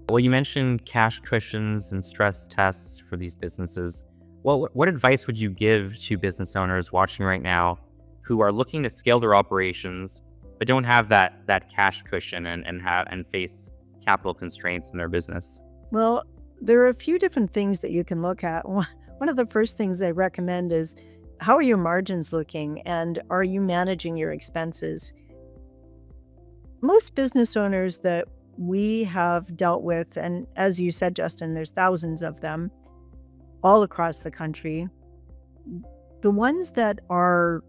Well, you mentioned cash cushions and stress tests for these businesses. What advice would you give to business owners watching right now who are looking to scale their operations but don't have that cash cushion and face capital constraints in their business? Well, there are a few different things that you can look at. One of the first things I recommend is, how are your margins looking and are you managing your expenses? Most business owners that we have dealt with, and as you said, Justin, there's thousands of them all across the country. The ones that are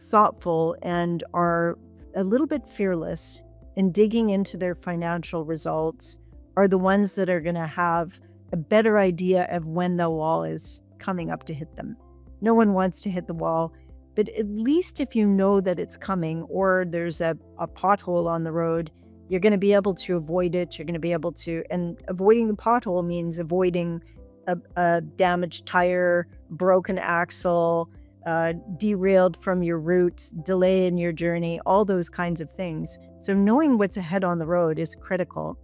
thoughtful and are a little bit fearless in digging into their financial results are the ones that are going to have a better idea of when the wall is coming up to hit them. No one wants to hit the wall, but at least if you know that it's coming or there's a pothole on the road, you're going to be able to avoid it. You're going to be able to, and avoiding the pothole means avoiding a damaged tire, broken axle, derailed from your route, delay in your journey, all those kinds of things. So knowing what's ahead on the road is critical.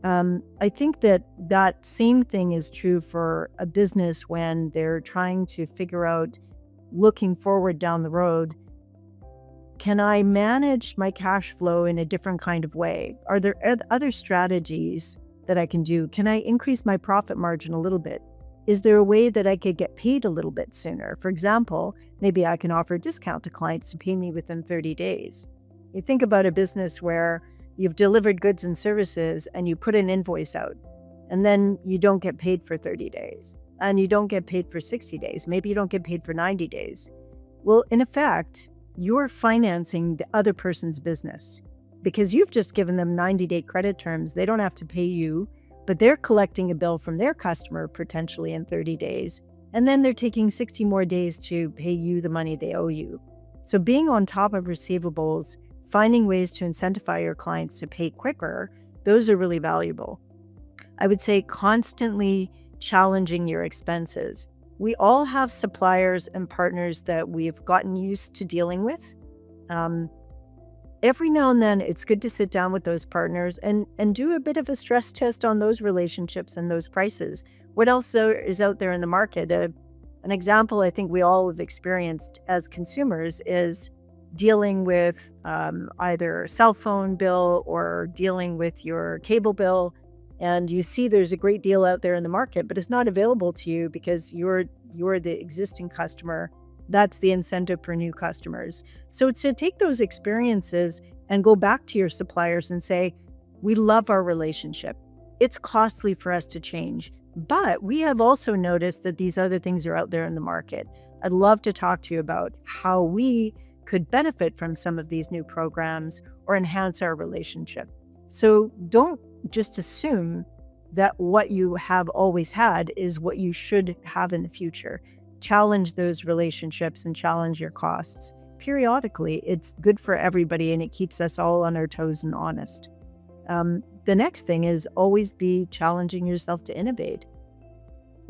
I think that same thing is true for a business when they're trying to figure out, looking forward down the road, can I manage my cash flow in a different kind of way? Are there other strategies that I can do? Can I increase my profit margin a little bit? Is there a way that I could get paid a little bit sooner? For example, maybe I can offer a discount to clients to pay me within 30 days. You think about a business where you've delivered goods and services and you put an invoice out and then you don't get paid for 30 days and you don't get paid for 60 days. Maybe you don't get paid for 90 days. Well, in effect, you're financing the other person's business because you've just given them 90-day credit terms. They don't have to pay you, but they're collecting a bill from their customer potentially in 30 days. And then they're taking 60 more days to pay you the money they owe you. So being on top of receivables, finding ways to incentivize your clients to pay quicker, those are really valuable. I would say constantly challenging your expenses. We all have suppliers and partners that we've gotten used to dealing with. Every now and then, it's good to sit down with those partners and do a bit of a stress test on those relationships and those prices. What else is out there in the market? An example I think we all have experienced as consumers is dealing with either a cell phone bill or dealing with your cable bill, and you see there's a great deal out there in the market, but it's not available to you because you're the existing customer. That's the incentive for new customers. So it's to take those experiences and go back to your suppliers and say, we love our relationship. It's costly for us to change, but we have also noticed that these other things are out there in the market. I'd love to talk to you about how we could benefit from some of these new programs or enhance our relationship. So don't just assume that what you have always had is what you should have in the future. Challenge those relationships and challenge your costs. Periodically, it's good for everybody and it keeps us all on our toes and honest. The next thing is always be challenging yourself to innovate.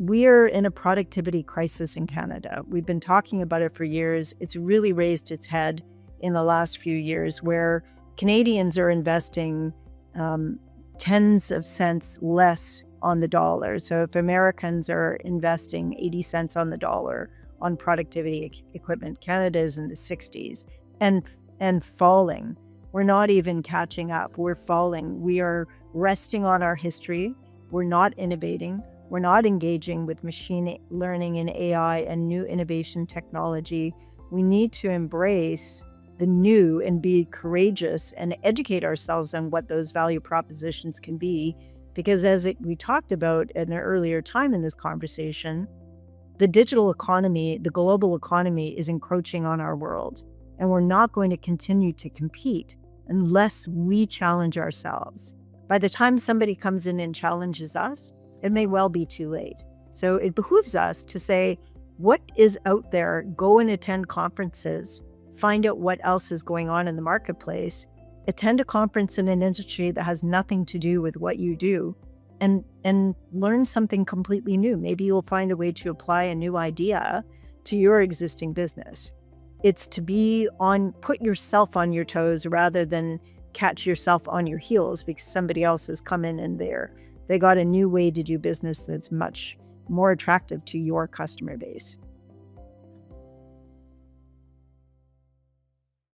We're in a productivity crisis in Canada. We've been talking about it for years. It's really raised its head in the last few years where Canadians are investing tens of cents less on the dollar. So if Americans are investing 80 cents on the dollar on productivity equipment, Canada is in the 60s and falling. We're not even catching up. We're falling. We are resting on our history. We're not innovating. We're not engaging with machine learning and AI and new innovation technology. We need to embrace the new and be courageous and educate ourselves on what those value propositions can be. Because we talked about at an earlier time in this conversation, the digital economy, the global economy is encroaching on our world. And we're not going to continue to compete unless we challenge ourselves. By the time somebody comes in and challenges us, it may well be too late. So it behooves us to say, what is out there? Go and attend conferences, find out what else is going on in the marketplace, attend a conference in an industry that has nothing to do with what you do, and learn something completely new. Maybe you'll find a way to apply a new idea to your existing business. It's to put yourself on your toes rather than catch yourself on your heels because somebody else has come in and they got a new way to do business that's much more attractive to your customer base.